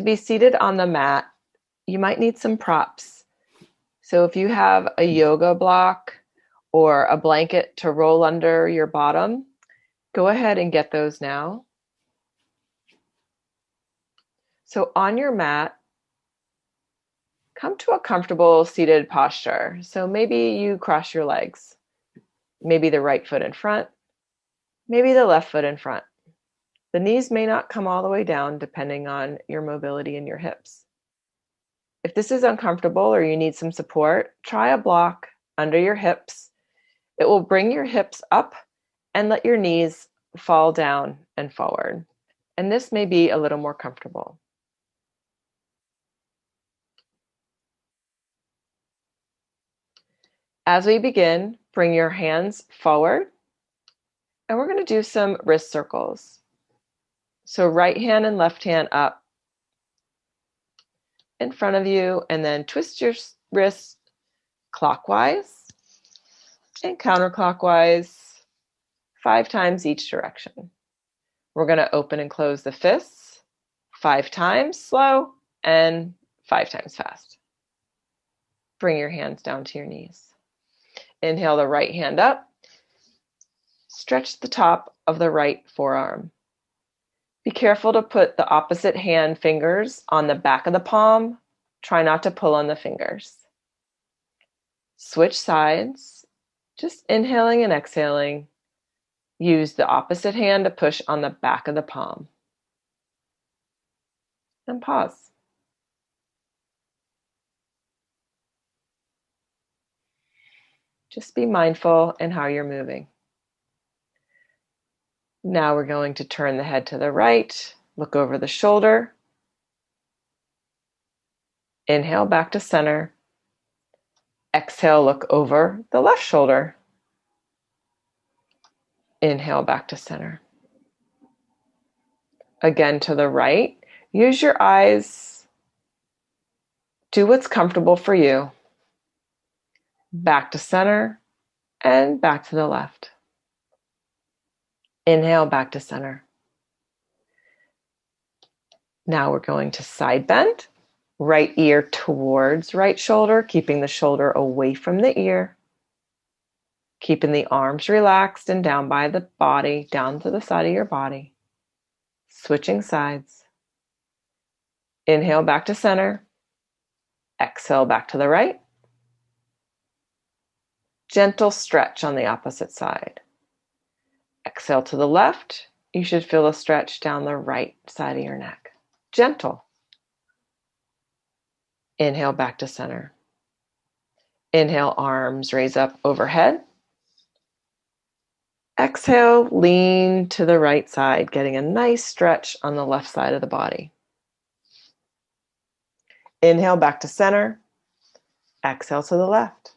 To be seated on the mat, you might need some props. So if you have a yoga block or a blanket to roll under your bottom, go ahead and get those now. So on your mat, come to a comfortable seated posture. So maybe you cross your legs, maybe the right foot in front, maybe the left foot in front. The knees may not come all the way down depending on your mobility in your hips. If this is uncomfortable or you need some support, try a block under your hips. It will bring your hips up and let your knees fall down and forward. And this may be a little more comfortable. As we begin, bring your hands forward, and we're going to do some wrist circles. So right hand and left hand up in front of you, and then twist your wrists clockwise and counterclockwise 5 times each direction. We're going to open and close the fists 5 times slow and 5 times fast. Bring your hands down to your knees. Inhale the right hand up. Stretch the top of the right forearm. Be careful to put the opposite hand fingers on the back of the palm. Try not to pull on the fingers. Switch sides. Just inhaling and exhaling. Use the opposite hand to push on the back of the palm. And pause. Just be mindful in how you're moving. Now we're going to turn the head to the right, look over the shoulder. Inhale back to center. Exhale, look over the left shoulder. Inhale back to center. Again to the right. Use your eyes. Do what's comfortable for you. Back to center and back to the left. Inhale back to center. Now we're going to side bend. Right ear towards right shoulder, keeping the shoulder away from the ear. Keeping the arms relaxed and down by the body, down to the side of your body. Switching sides. Inhale back to center. Exhale back to the right. Gentle stretch on the opposite side. Exhale to the left. You should feel a stretch down the right side of your neck. Gentle. Inhale back to center. Inhale, arms raise up overhead. Exhale, lean to the right side, getting a nice stretch on the left side of the body. Inhale back to center. Exhale to the left.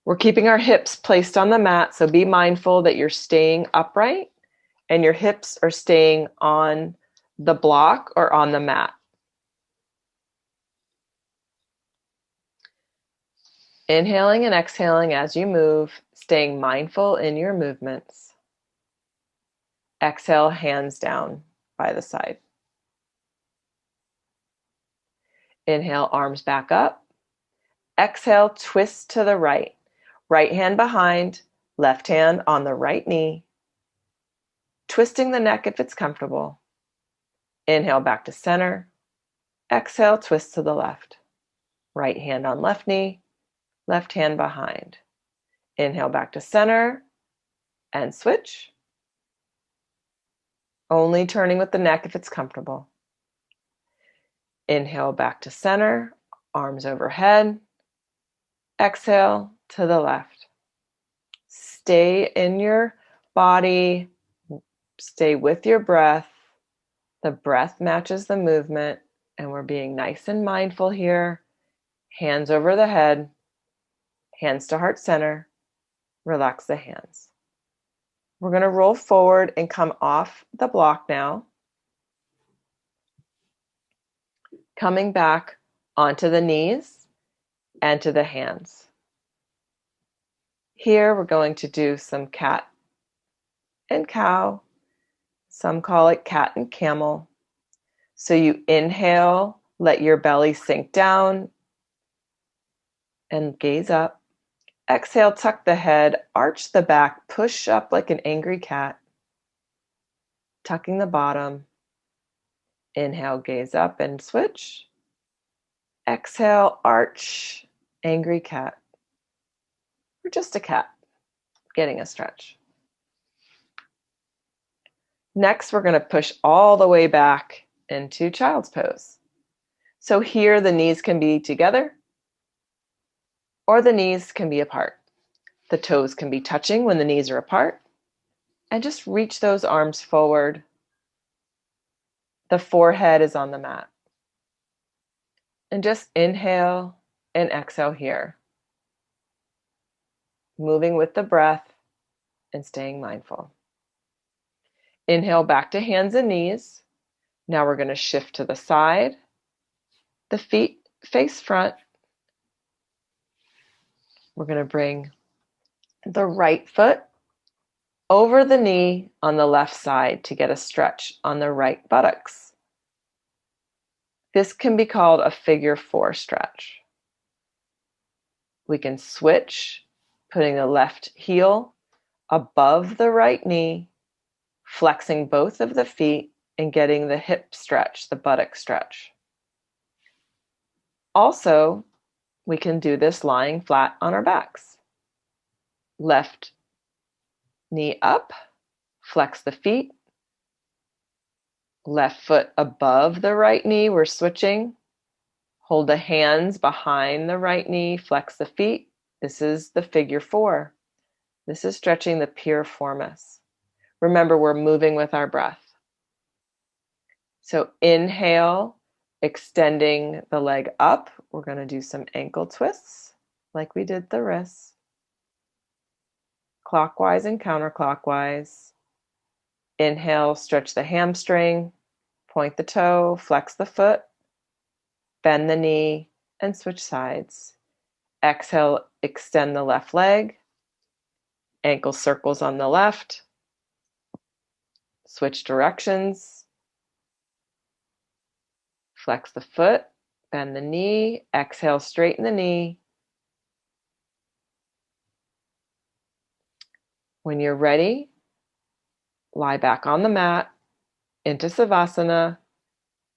We're keeping our hips placed on the mat, so be mindful that you're staying upright and your hips are staying on the block or on the mat. Inhaling and exhaling as you move, staying mindful in your movements. Exhale, hands down by the side. Inhale, arms back up. Exhale, twist to the right. Right hand behind, left hand on the right knee. Twisting the neck if it's comfortable. Inhale back to center. Exhale, twist to the left. Right hand on left knee, left hand behind. Inhale back to center and switch. Only turning with the neck if it's comfortable. Inhale back to center, arms overhead. Exhale to the left. Stay in your body. Stay with your breath. The breath matches the movement, and we're being nice and mindful here. Hands over the head. Hands to heart center. Relax the hands. We're going to roll forward and come off the block now. Coming back onto the knees and to the hands. Here we're going to do some cat and cow. Some call it cat and camel. So you inhale, let your belly sink down and gaze up. Exhale, tuck the head, arch the back, push up like an angry cat, tucking the bottom. Inhale, gaze up and switch. Exhale, arch, angry cat, or just a cat getting a stretch. Next, we're going to push all the way back into child's pose. So here the knees can be together or the knees can be apart. The toes can be touching when the knees are apart, and just reach those arms forward. The forehead is on the mat. And just inhale and exhale here. Moving with the breath and staying mindful. Inhale back to hands and knees. Now we're going to shift to the side. The feet face front. We're going to bring the right foot over the knee on the left side to get a stretch on the right buttocks. This can be called a figure 4 stretch. We can switch, putting the left heel above the right knee, flexing both of the feet and getting the hip stretch, the buttock stretch. Also, we can do this lying flat on our backs. Left knee up, flex the feet. Left foot above the right knee, we're switching. Hold the hands behind the right knee, flex the feet. This is the figure 4. This is stretching the piriformis. Remember, we're moving with our breath. So inhale, extending the leg up. We're going to do some ankle twists like we did the wrists. Clockwise and counterclockwise. Inhale, stretch the hamstring, point the toe, flex the foot, bend the knee, and switch sides. Exhale, extend the left leg, ankle circles on the left, switch directions, flex the foot, bend the knee, exhale, straighten the knee. When you're ready, lie back on the mat into Savasana,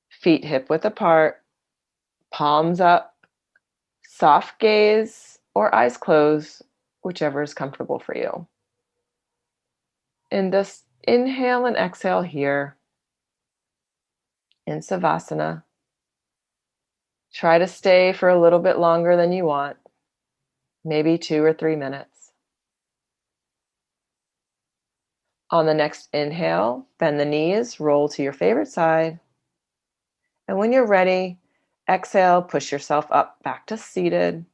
feet hip width apart, palms up, soft gaze or eyes closed, whichever is comfortable for you. And just inhale and exhale here in Savasana. Try to stay for a little bit longer than you want, maybe 2 or 3 minutes. On the next inhale, bend the knees, roll to your favorite side. And when you're ready, exhale, push yourself up back to seated.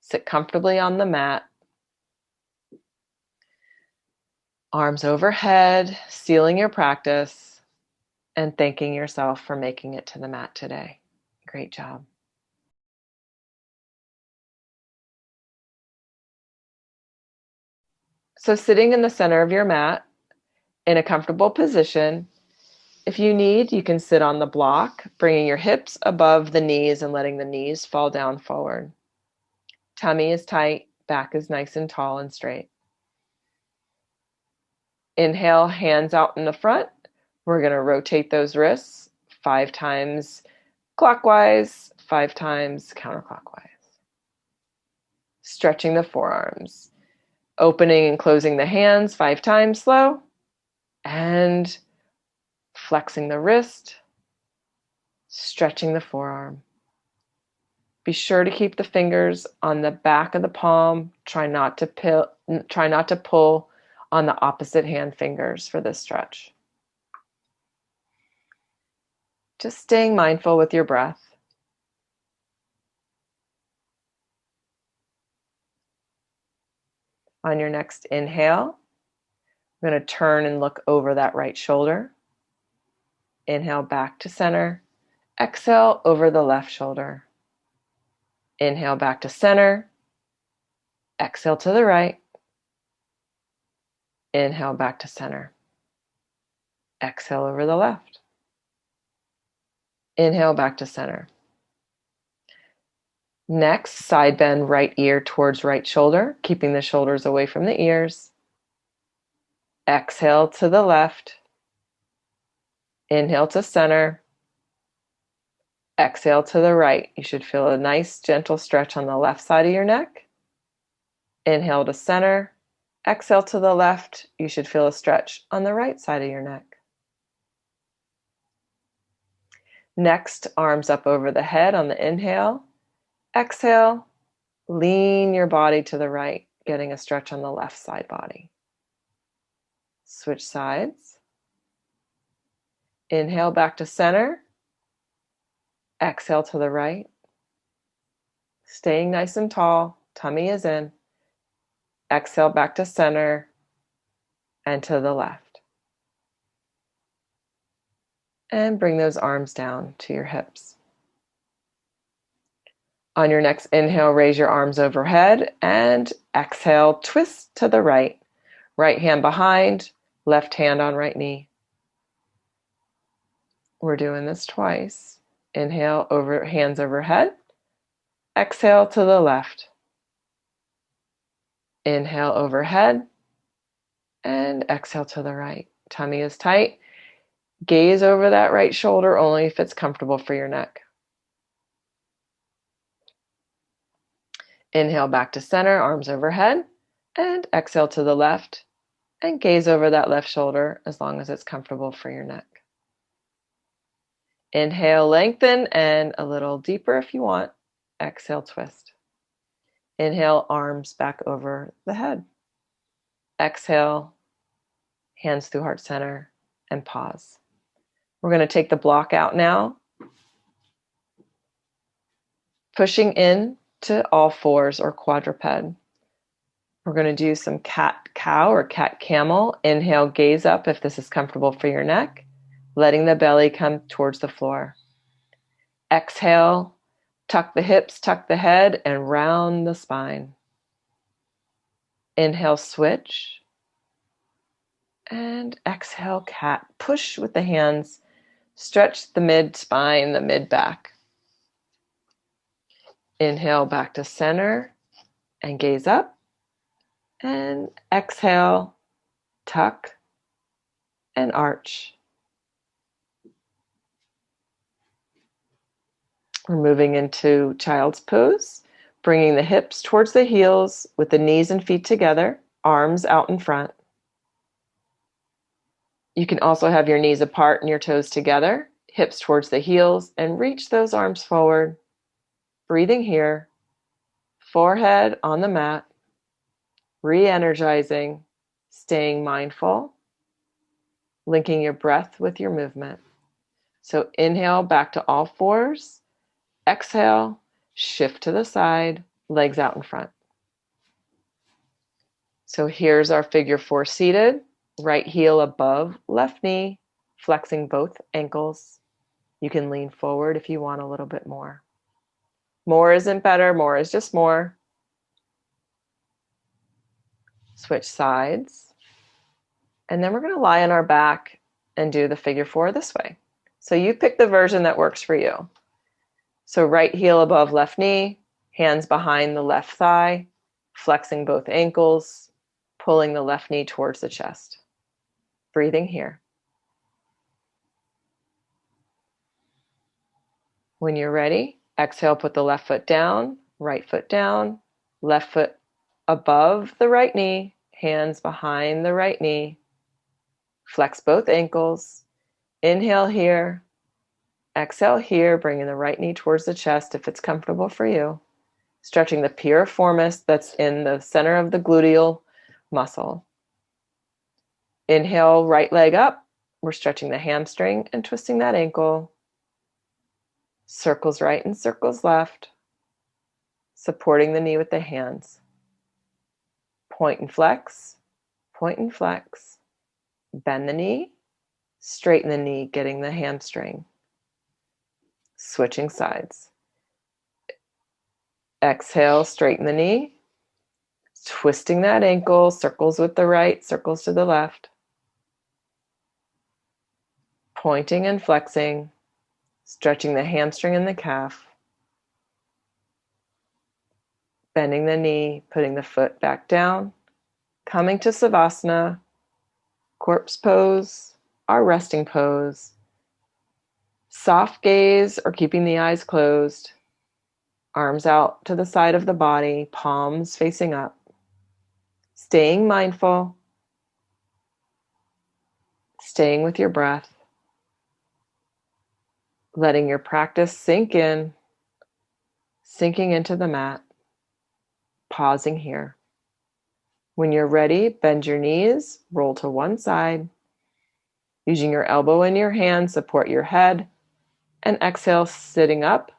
Sit comfortably on the mat. Arms overhead, sealing your practice, and thanking yourself for making it to the mat today. Great job. So sitting in the center of your mat in a comfortable position. If you need, you can sit on the block, bringing your hips above the knees and letting the knees fall down forward. Tummy is tight, back is nice and tall and straight. Inhale, hands out in the front. We're going to rotate those wrists 5 times clockwise, 5 times counterclockwise. Stretching the forearms. Opening and closing the hands 5 times slow. And flexing the wrist, stretching the forearm. Be sure to keep the fingers on the back of the palm. Try not to pull on the opposite hand fingers for this stretch. Just staying mindful with your breath. On your next inhale, I'm going to turn and look over that right shoulder. Inhale back to center. Exhale over the left shoulder. Inhale back to center. Exhale to the right. Inhale back to center. Exhale over the left. Inhale back to center. Next, side bend right ear towards right shoulder, keeping the shoulders away from the ears. Exhale to the left. Inhale to center. Exhale to the right. You should feel a nice gentle stretch on the left side of your neck. Inhale to center. Exhale to the left. You should feel a stretch on the right side of your neck. Next, arms up over the head on the inhale. Exhale, lean your body to the right, getting a stretch on the left side body. Switch sides. Inhale back to center. Exhale to the right. Staying nice and tall, tummy is in. Exhale back to center and to the left. And bring those arms down to your hips. On your next inhale, raise your arms overhead and exhale, twist to the right. Right hand behind, left hand on right knee. We're doing this twice. Inhale, over hands overhead. Exhale to the left. Inhale overhead and exhale to the right. Tummy is tight. Gaze over that right shoulder only if it's comfortable for your neck. Inhale back to center, arms overhead, and exhale to the left and gaze over that left shoulder as long as it's comfortable for your neck. Inhale, lengthen, and a little deeper if you want. Exhale, twist. Inhale, arms back over the head. Exhale, hands through heart center, and pause. We're going to take the block out now. Pushing in to all fours or quadruped. We're going to do some cat-cow or cat-camel. Inhale, gaze up if this is comfortable for your neck, letting the belly come towards the floor. Exhale, tuck the hips, tuck the head, and round the spine. Inhale, switch. And exhale, cat. Push with the hands. Stretch the mid-spine, the mid-back. Inhale, back to center and gaze up. And exhale, tuck and arch. We're moving into child's pose, bringing the hips towards the heels with the knees and feet together, arms out in front. You can also have your knees apart and your toes together, hips towards the heels, and reach those arms forward. Breathing here, forehead on the mat, re-energizing, staying mindful, linking your breath with your movement. So inhale back to all fours, exhale, shift to the side, legs out in front. So here's our figure four seated, right heel above left knee, flexing both ankles. You can lean forward if you want a little bit more. More isn't better, more is just more. Switch sides. And then we're going to lie on our back and do the figure four this way. So you pick the version that works for you. So right heel above left knee, hands behind the left thigh, flexing both ankles, pulling the left knee towards the chest. Breathing here. When you're ready, exhale, put the left foot down, left foot above the right knee, hands behind the right knee. Flex both ankles. Inhale here. Exhale here, bringing the right knee towards the chest if it's comfortable for you. Stretching the piriformis that's in the center of the gluteal muscle. Inhale, right leg up. We're stretching the hamstring and twisting that ankle. Circles right and circles left. Supporting the knee with the hands. Point and flex. Point and flex. Bend the knee. Straighten the knee, getting the hamstring. Switching sides. Exhale, straighten the knee. Twisting that ankle, circles with the right, circles to the left. Pointing and flexing. Stretching the hamstring and the calf. Bending the knee, putting the foot back down. Coming to Savasana, corpse pose, our resting pose. Soft gaze or keeping the eyes closed. Arms out to the side of the body, palms facing up. Staying mindful. Staying with your breath. Letting your practice sink in. Sinking into the mat. Pausing here. When you're ready, bend your knees, roll to one side. Using your elbow and your hand, support your head. And exhale, sitting up.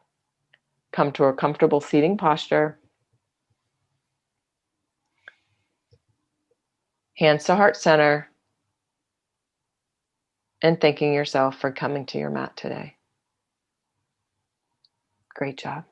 Come to a comfortable seating posture. Hands to heart center. And thanking yourself for coming to your mat today. Great job.